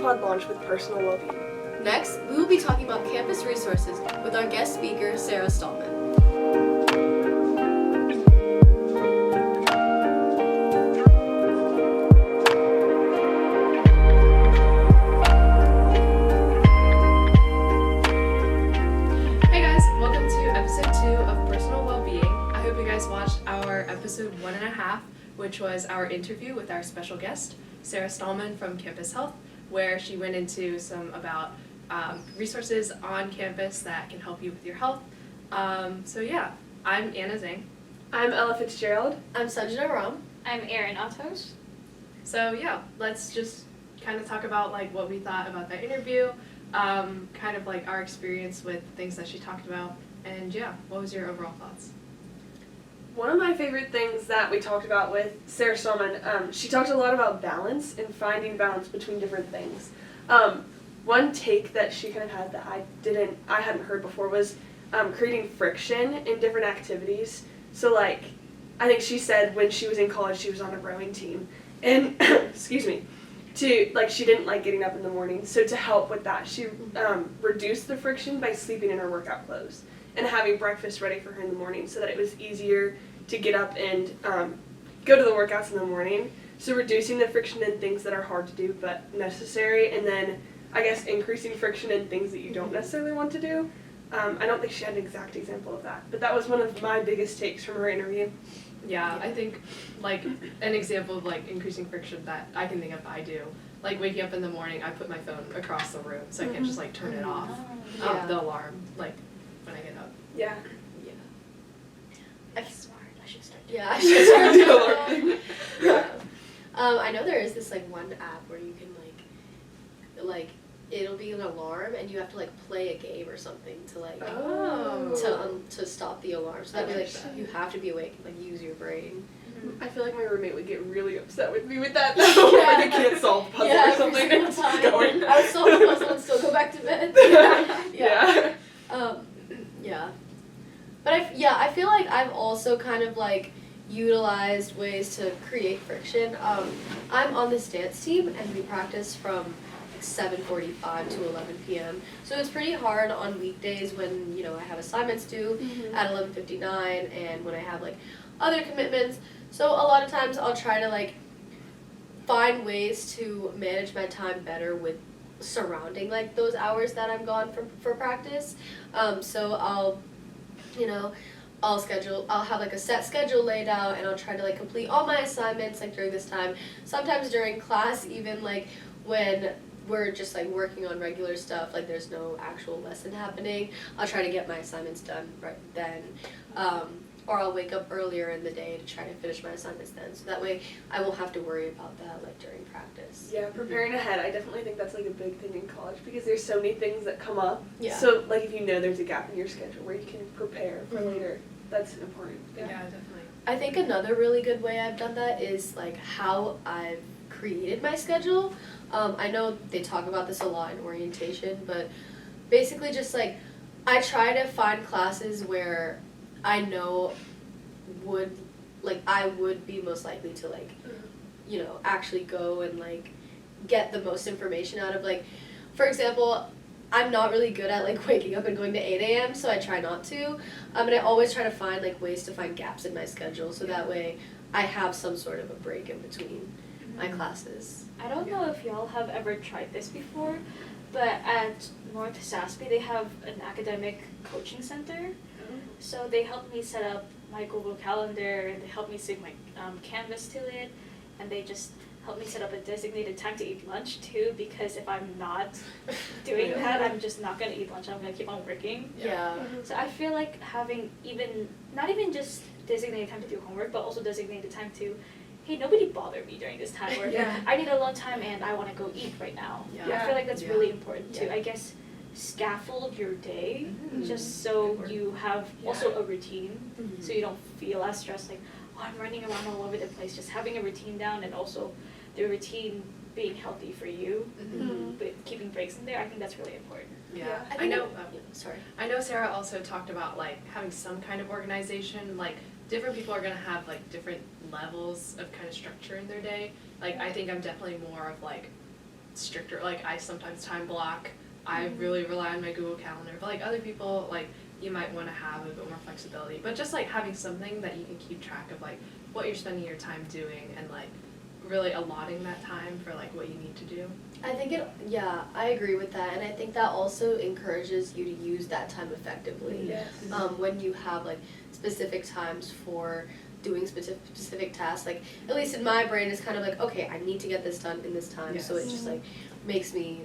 pod launch with Personal Wellbeing. Next, we will be talking about campus resources with our guest speaker, Sara Stahlman. Hey guys, welcome to episode 2 of Personal Wellbeing. I hope you guys watched our episode 1.5, which was our interview with our special guest, Sara Stahlman from Campus Health, where she went into some about resources on campus that can help you with your health. So yeah, I'm Anna Zhang. I'm Ella Fitzgerald. I'm Sanjana Ram. I'm Erin Atos. So yeah, let's just kind of talk about like what we thought about that interview, kind of like our experience with things that she talked about, and yeah, what was your overall thoughts? One of my favorite things that we talked about with Sara Stahlman, she talked a lot about balance and finding balance between different things. One take that she kind of had that I hadn't heard before was creating friction in different activities. So like, I think she said when she was in college she was on a rowing team, and excuse me, she didn't like getting up in the morning. So to help with that, she reduced the friction by sleeping in her workout clothes and having breakfast ready for her in the morning, so that it was easier to get up and go to the workouts in the morning. So reducing the friction in things that are hard to do but necessary, and then I guess increasing friction in things that you don't necessarily want to do. I don't think she had an exact example of that, but that was one of my biggest takes from her interview. Yeah, I think like an example of like increasing friction that I can think of I do. Like waking up in the morning, I put my phone across the room so I can't just like turn it off, the alarm, like when I get up. Yeah. Yeah. That's smart. I should start. Yeah, I should start doing that. Yeah. I know there is this like one app where you can like it'll be an alarm and you have to like play a game or something to like to stop the alarm. So that way like you have to be awake and like use your brain. I feel like my roommate would get really upset with me with that though. Yeah. Like I can't solve a puzzle or something. Every It's single just time. going. I would solve the puzzle and still go back to bed. Yeah. Yeah. But I feel like I've also kind of like utilized ways to create friction. I'm on this dance team and we practice from 7:45 to 11 p.m. So it's pretty hard on weekdays when, you know, I have assignments due at 11:59 and when I have like other commitments. So a lot of times I'll try to like find ways to manage my time better with surrounding like those hours that I'm gone for practice. So I'll have like a set schedule laid out and I'll try to like complete all my assignments like during this time. Sometimes during class, even like when we're just like working on regular stuff, like there's no actual lesson happening, I'll try to get my assignments done right then. Or I'll wake up earlier in the day to try to finish my assignments then. So that way I won't have to worry about that like during practice. Yeah, preparing ahead, I definitely think that's like a big thing in college because there's so many things that come up. Yeah. So like if you know there's a gap in your schedule where you can prepare for later, that's important. Yeah, definitely. I think another really good way I've done that is like how I've created my schedule. I know they talk about this a lot in orientation, but basically just like I try to find classes where I know I would be most likely to like, you know, actually go and like get the most information out of. Like, for example, I'm not really good at like waking up and going to 8 a.m. so I try not to. And I always try to find like ways to find gaps in my schedule so that way I have some sort of a break in between my classes. I don't know if y'all have ever tried this before, but at North SASB they have an academic coaching center. So they helped me set up my Google Calendar, and they helped me sync my Canvas to it, and they just helped me set up a designated time to eat lunch too, because if I'm not doing that, I'm just not going to eat lunch, I'm going to keep on working. Yeah. So I feel like having not even just designated time to do homework, but also designated time to, hey, nobody bother me during this time, or I need a long time and I want to go eat right now. Yeah. I feel like that's Yeah. really important too. Yeah. I guess scaffold your day just so you have also a routine, so you don't feel as stressed like, oh, I'm running around all over the place. Just having a routine down, and also the routine being healthy for you, but keeping breaks in there, I think that's really important. Yeah, I I know. Sorry. I know Sarah also talked about like having some kind of organization. Like different people are gonna have like different levels of kind of structure in their day. Like I think I'm definitely more of like stricter. Like I sometimes time block. I really rely on my Google Calendar. But like other people, like you might want to have a bit more flexibility. But just like having something that you can keep track of like what you're spending your time doing and like really allotting that time for like what you need to do. I think I agree with that, and I think that also encourages you to use that time effectively. Yes. When you have like specific times for doing specific tasks, like at least in my brain it's kind of like, okay, I need to get this done in this time, so it just like makes me,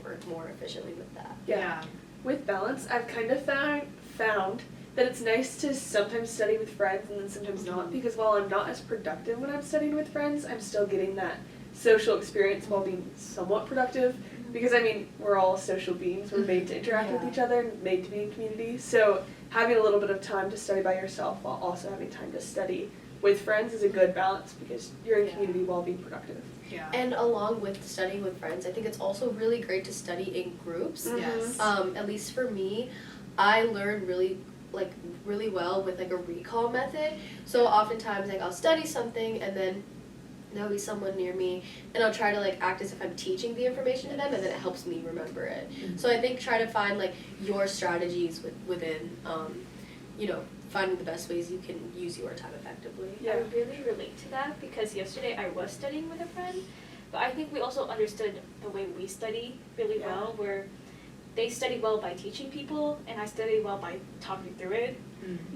work more efficiently with that. Yeah. With balance, I've kind of found that it's nice to sometimes study with friends and then sometimes not, because while I'm not as productive when I'm studying with friends, I'm still getting that social experience while being somewhat productive, because I mean, we're all social beings, we're made to interact with each other, and made to be in community, so having a little bit of time to study by yourself while also having time to study with friends is a good balance, because you're in community while being productive. Yeah. And along with studying with friends, I think it's also really great to study in groups. Yes. At least for me, I learn really well with like a recall method. So oftentimes like I'll study something and then there'll be someone near me and I'll try to like act as if I'm teaching the information to them, and then it helps me remember it. So I think try to find like your strategies within finding the best ways you can use your time effectively. Yeah. I really relate to that because yesterday I was studying with a friend, but I think we also understood the way we study really well, where they study well by teaching people and I study well by talking through it.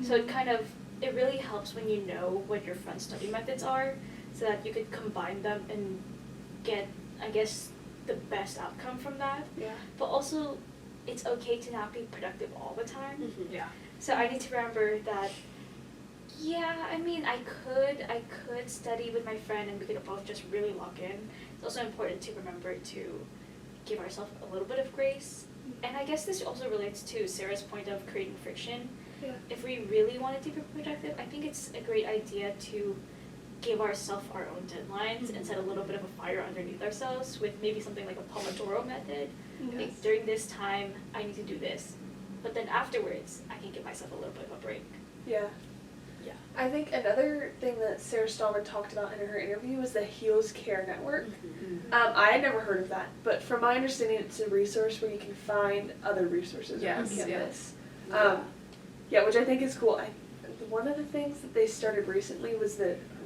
So it really helps when you know what your friend's study methods are, so that you could combine them and get, I guess, the best outcome from that. Yeah. But also, it's okay to not be productive all the time. Yeah. So I need to remember that, I mean, I could study with my friend and we could both just really lock in. It's also important to remember to give ourselves a little bit of grace. And I guess this also relates to Sarah's point of creating friction. Yeah. If we really wanted to be productive, I think it's a great idea to give ourselves our own deadlines and set a little bit of a fire underneath ourselves with maybe something like a Pomodoro method. Like, during this time, I need to do this. But then afterwards, I can give myself a little bit of a break. Yeah. Yeah. I think another thing that Sara Stahlman talked about in her interview was the Heals Care Network. I had never heard of that, but from my understanding, it's a resource where you can find other resources on campus. Which I think is cool. One of the things that they started recently was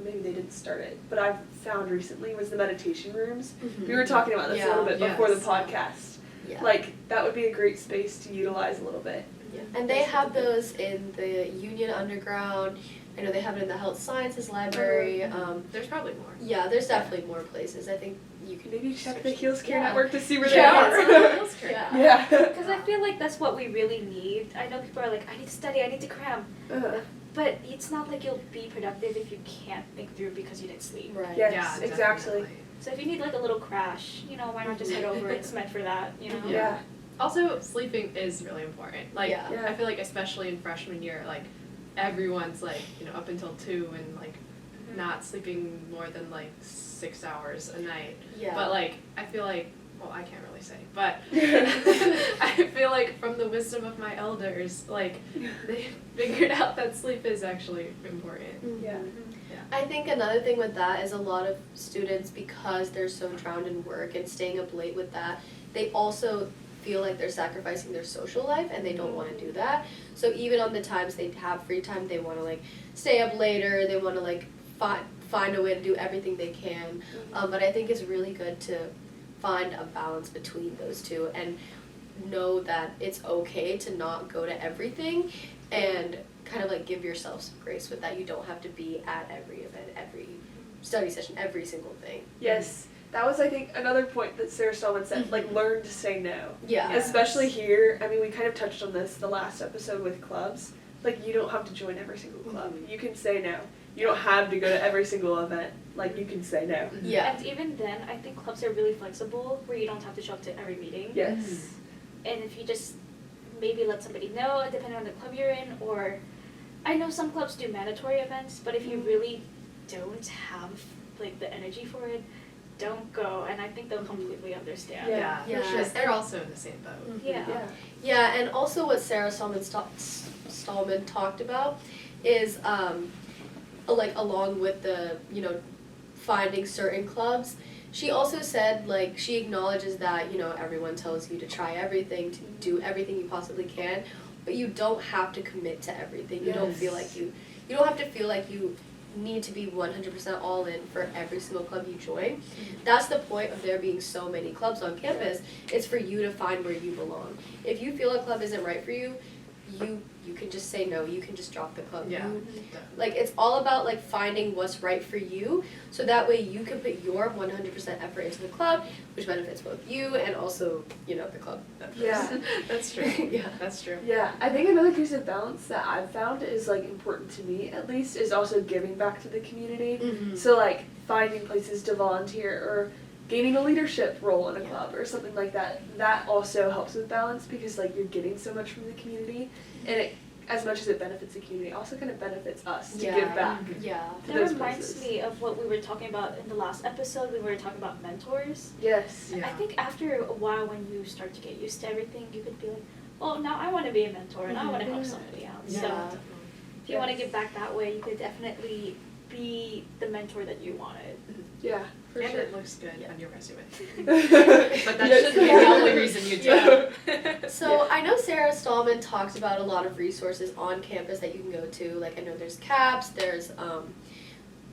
maybe they didn't start it, but I've found recently was the meditation rooms. We were talking about this a little bit before the podcast. Yeah. Like, that would be a great space to utilize a little bit. Yeah. And they have those in the Union Underground. I know they have it in the Health Sciences Library. There's probably more. Yeah, there's definitely more places. I think you can Maybe check search the Heals Care Yeah. Network to see where Yeah. they are. Yeah. Yeah. Because I feel like that's what we really need. I know people are like, I need to study, I need to cram. But it's not like you'll be productive if you can't think through because you didn't sleep. Right. Yes, Yeah, exactly. definitely. So if you need like a little crash, why not just head over? It's meant for that, Yeah. Also, sleeping is really important. Like, Yeah. I feel like especially in freshman year, like, everyone's like, up until 2 and like, not sleeping more than like 6 hours a night. Yeah. But like, I feel like, well, I can't really say, but I feel like from the wisdom of my elders, like, they figured out that sleep is actually important. Yeah. I think another thing with that is a lot of students, because they're so drowned in work and staying up late with that, they also feel like they're sacrificing their social life and they don't want to do that. So even on the times they have free time, they want to like stay up later, they want to like find a way to do everything they can. But I think it's really good to find a balance between those two and know that it's okay to not go to everything and kind of like give yourself some grace with that. You don't have to be at every event, every study session, every single thing. Yes. That was, I think, another point that Sara Stahlman said, like, learn to say no. Yeah. Especially here, I mean, we kind of touched on this the last episode with clubs. Like, you don't have to join every single club. You can say no. You don't have to go to every single event. Like, you can say no. Yeah. And even then, I think clubs are really flexible, where you don't have to show up to every meeting. Yes. And if you just maybe let somebody know, depending on the club you're in, or I know some clubs do mandatory events, but if you really don't have like the energy for it, don't go, and I think they'll completely understand. Yeah. Yeah. Because they're also in the same boat. Yeah. Yeah, and also what Sara Stahlman talked about is like along with the finding certain clubs, she also said, like, she acknowledges that, you know, everyone tells you to try everything, to do everything you possibly can, but you don't have to commit to everything. You don't feel like you don't have to feel like you need to be 100% all in for every single club you join. That's the point of there being so many clubs on campus. It's for you to find where you belong. If you feel a club isn't right for you, you can just say no. You can just drop the club. Yeah. Like, it's all about, like, finding what's right for you, so that way you can put your 100% effort into the club, which benefits both you and also, you know, the club members. Yeah. That's true. Yeah. That's true. Yeah, I think another piece of balance that I've found is, like, important to me, at least, is also giving back to the community. Mm-hmm. So, like, finding places to volunteer or gaining a leadership role in a Yeah. club or something like that. That also helps with balance because, like, you're getting so much from the community, and it, as much as it benefits the community, also kind of benefits us to give back. Yeah. To That those reminds places. me of what we were talking about in the last episode. We were talking about mentors. Yes. Yeah. I think after a while, when you start to get used to everything, you could be like, well, now I want to be a mentor and I want to help somebody out. Yeah. So Definitely. if you want to give back that way, you could definitely be the mentor that you wanted. Yeah, for And sure. it looks good Yeah. on your resume. But But that shouldn't be the only reason you do it. So I know Sara Stahlman talked about a lot of resources on campus that you can go to. Like, I know there's CAPS, there's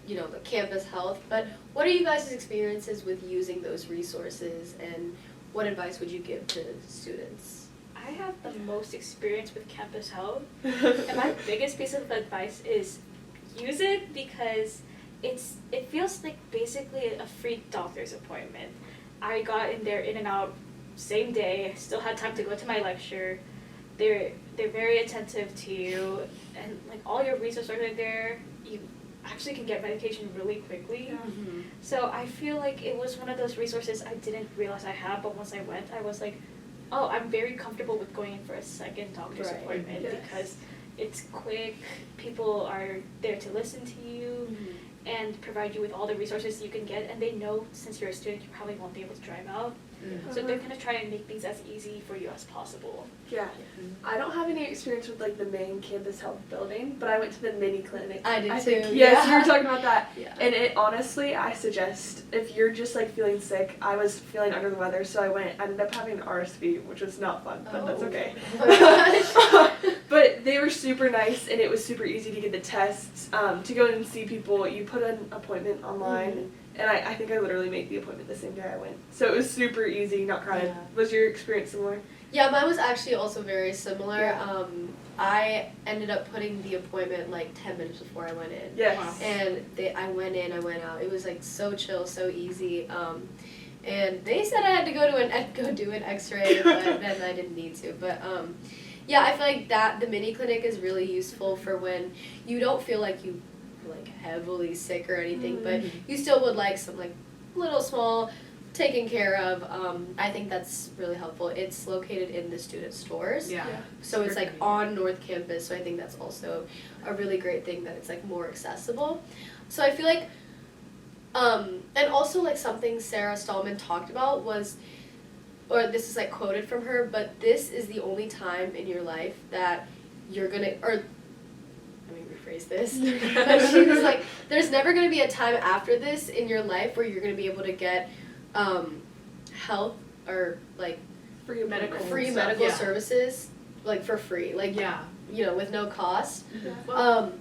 you know, the Campus Health. But what are you guys' experiences with using those resources, and what advice would you give to students? I have the most experience with Campus Health, and my biggest piece of advice is use it because it feels like basically a free doctor's appointment. I got in there in and out same day, still had time to go to my lecture. They're very attentive to you, and like all your resources are there. You actually can get medication really quickly. Mm-hmm. So I feel like it was one of those resources I didn't realize I had, but once I went, I was like, oh, I'm very comfortable with going in for a second doctor's Right. appointment Yes. because it's quick, people are there to listen to you and provide you with all the resources you can get, and they know since you're a student you probably won't be able to drive out. So they're going to try and make things as easy for you as possible. Yeah. I don't have any experience with, like, the main campus health building, but I went to the mini clinic. I did think, too, yes, yeah. you were talking about that. Yeah. And it honestly, I suggest if you're just, like, feeling sick, I was feeling under the weather, so I ended up having an RSV, which was not fun, but that's Oh. okay. Oh But they were super nice, and it was super easy to get the tests, to go in and see people. You put an appointment online, and I think I literally made the appointment the same day I went. So it was super easy, not crowded. Yeah. Was your experience similar? Yeah, mine was actually also very similar. Yeah. I ended up putting the appointment like 10 minutes before I went in. Yes. Wow. And I went in, I went out. It was like so chill, so easy. And they said I had to go do an X-ray, but then I didn't need to. But yeah, I feel like that the mini clinic is really useful for when you don't feel like you like heavily sick or anything, but you still would like some like little small taken care of. I think that's really helpful. It's located in the student stores. Yeah. So it's like Super on North Campus, so I think that's also a really great thing that it's like more accessible. So I feel like, and also like something Sara Stahlman talked about was, or this is like quoted from her, but this is the only time in your life that you're gonna, or let me rephrase this, but she was like, there's never gonna be a time after this in your life where you're gonna be able to get health or like Free Medical free stuff, medical yeah. services like for free, like Yeah. you know, with no cost. Well,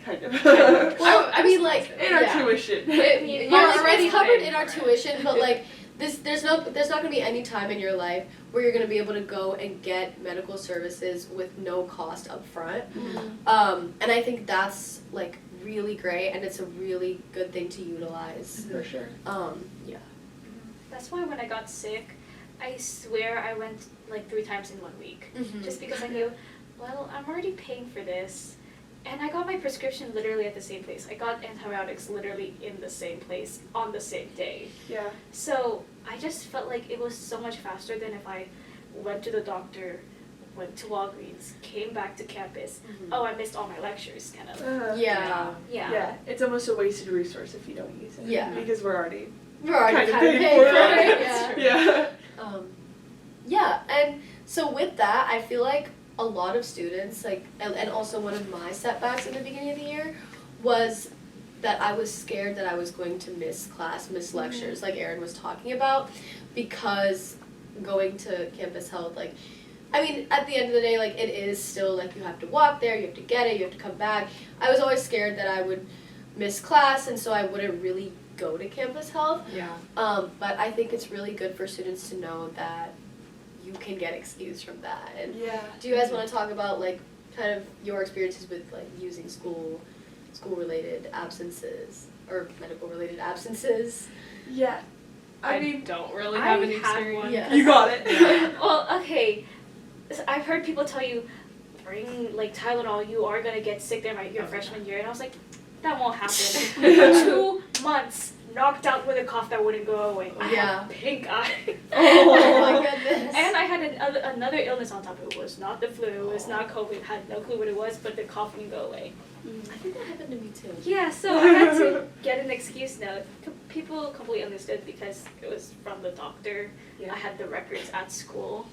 Kind of. Well, I mean, like in our yeah. tuition. You're You're already already covered paying in our for it. tuition, but like there's not gonna be any time in your life where you're gonna be able to go and get medical services with no cost up front. And I think that's like really great, and it's a really good thing to utilize. For sure. Yeah. That's why when I got sick, I swear I went like 3 times in 1 week. Just because I knew, well, I'm already paying for this. And I got my prescription literally at the same place. I got antibiotics literally in the same place on the same day. Yeah. So I just felt like it was so much faster than if I went to the doctor, went to Walgreens, came back to campus. Oh, I missed all my lectures, kind of. Yeah. Yeah. It's almost a wasted resource if you don't use it. Yeah. Because we're already We're already kind of kind of paid paying for for it. it. Yeah. Yeah. Yeah, and so with that, I feel like a lot of students, like, and also one of my setbacks in the beginning of the year was that I was scared that I was going to miss class, miss lectures, like Erin was talking about, because going to campus health, like, I mean, at the end of the day, like, it is still, like, you have to walk there, you have to get it, you have to come back. I was always scared that I would miss class, and so I wouldn't really go to campus health. Yeah. But I think it's really good for students to know that you can get excused from that. And Yeah. do you guys want to talk about, like, kind of your experiences with, like, using school-related absences, or medical-related absences? Yeah. I mean, don't really have I any had experience. one. Yeah. you got it. Well, okay. So I've heard people tell you, bring like Tylenol, you are gonna get sick there your freshman year, and I was like, that won't happen. 2 months knocked out with a cough that wouldn't go away. I Yeah. had pink eye. Oh my goodness. And I had another illness on top of it. It was not the flu, it was not COVID, had no clue what it was, but the cough wouldn't go away. I think that happened to me too. Yeah, so I had to get an excuse note. People completely understood because it was from the doctor. Yeah. I had the records at school.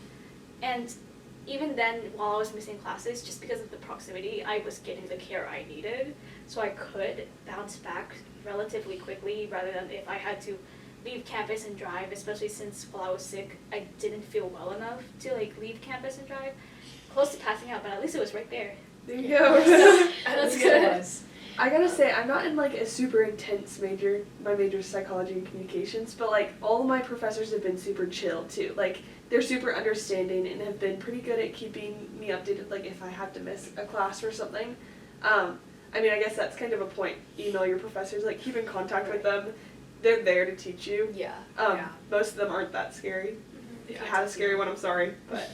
And even then, while I was missing classes, just because of the proximity, I was getting the care I needed. So I could bounce back relatively quickly rather than if I had to leave campus and drive, especially since while I was sick, I didn't feel well enough to like leave campus and drive. Close to passing out, but at least it was right there. There you go. That's It good. was. I gotta say, I'm not in like a super intense major. My major is psychology and communications, but like all of my professors have been super chill too. Like they're super understanding and have been pretty good at keeping me updated. Like if I have to miss a class or something. I mean, I guess that's kind of a point. Email your professors, like keep in contact with them. They're there to teach you. Yeah. Yeah. Most of them aren't that scary. If Yeah, you had a scary one, I'm sorry, but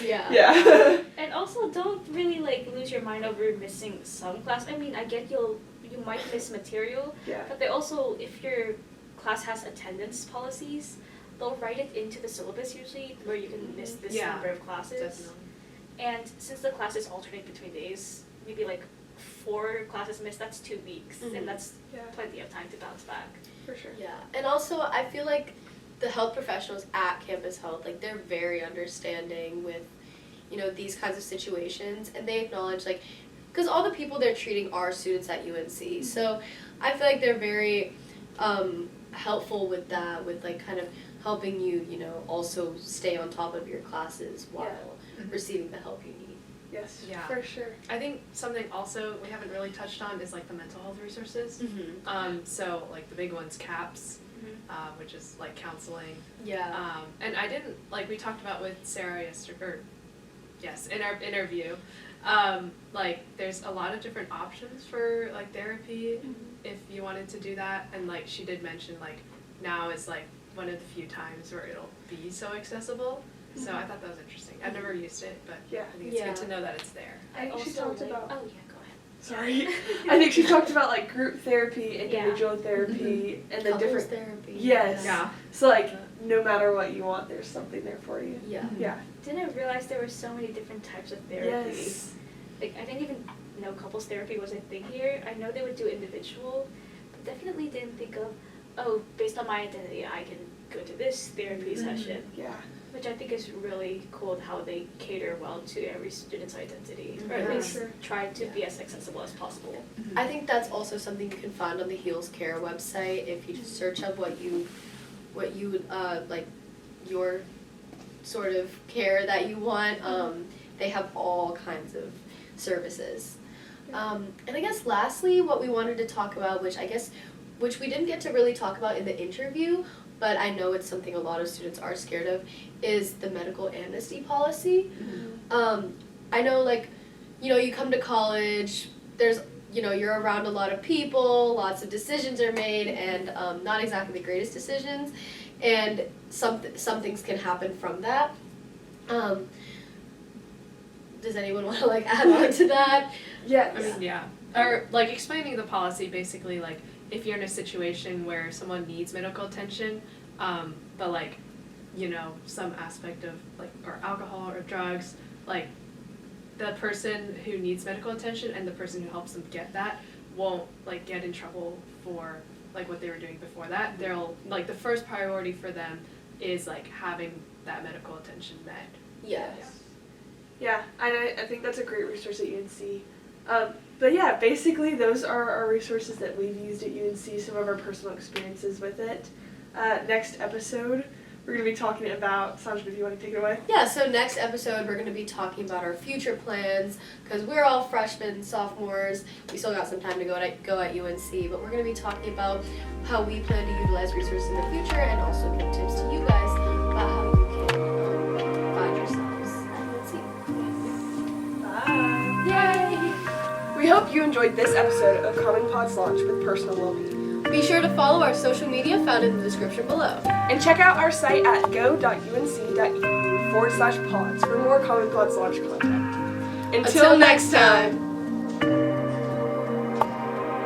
Yeah. yeah. And also, don't really like lose your mind over missing some class. I mean, I get you might miss material, Yeah. but they also, if your class has attendance policies, they'll write it into the syllabus usually where you can miss this Yeah, number of classes. Definitely. And since the classes alternate between days, maybe like 4 classes missed, that's 2 weeks, Mhm. and that's Yeah, plenty of time to bounce back. for sure. Yeah. And also, I feel like the health professionals at Campus Health, like, they're very understanding with, you know, these kinds of situations, and they acknowledge, like, because all the people they're treating are students at UNC, so I feel like they're very helpful with that, with, like, kind of helping you, you know, also stay on top of your classes while Mhm. receiving the help you need. Yes, Yeah. for sure. I think something also we haven't really touched on is like the mental health resources. Mm-hmm. So like the big one's CAPS, Mhm. which is like counseling. Yeah. And I didn't, like we talked about with Sara yesterday, in our interview, like there's a lot of different options for like therapy if you wanted to do that. And like she did mention like now is like one of the few times where it'll be so accessible. So I thought that was interesting. I've never used it, but Yeah. I think it's Yeah. good to know that it's there. I think she also talked like- about- Oh yeah, go ahead. Sorry. I think she talked about like group therapy, individual therapy, and then Couples different. therapy. Yes. Yeah. So like no matter what you want, there's something there for you. Yeah. Yeah. Didn't realize there were so many different types of therapy. Yes. Like I didn't even know couples therapy was a thing here. I know they would do individual, but definitely didn't think of, oh, based on my identity, I can go to this therapy session, Yeah. which I think is really cool how they cater well to every student's identity, or Yeah. at least Sure. try to Yeah. be as accessible as possible. I think that's also something you can find on the Heals Care website if you just search up what you would like your sort of care that you want. They have all kinds of services. And I guess lastly, what we wanted to talk about, which we didn't get to really talk about in the interview, but I know it's something a lot of students are scared of, is the medical amnesty policy. I know, like, you know, you come to college, there's, you know, you're around a lot of people, lots of decisions are made, and not exactly the greatest decisions, and some things can happen from that. Does anyone want to, like, add on to that? Yes. I mean, yeah. Or like explaining the policy, basically, like if you're in a situation where someone needs medical attention, but like, you know, some aspect of like or alcohol or drugs, like the person who needs medical attention and the person who helps them get that won't like get in trouble for like what they were doing before that. They'll like the first priority for them is like having that medical attention met. Yes. Yeah, I think that's a great resource at UNC. But yeah, basically those are our resources that we've used at UNC, some of our personal experiences with it. Next episode, we're going to be talking about, Sanjana, if you want to take it away. Yeah, so next episode we're going to be talking about our future plans because we're all freshmen, sophomores. We still got some time to go at UNC, but we're going to be talking about how we plan to utilize resources in the future and also give tips to you guys about how you can find yourselves at UNC. Bye. Yay! We hope you enjoyed this episode of Common Pod's launch with Personal Wellbeing. Be sure to follow our social media found in the description below. And check out our site at go.unc.edu/pods for more Common Pod's launch content. Until next time!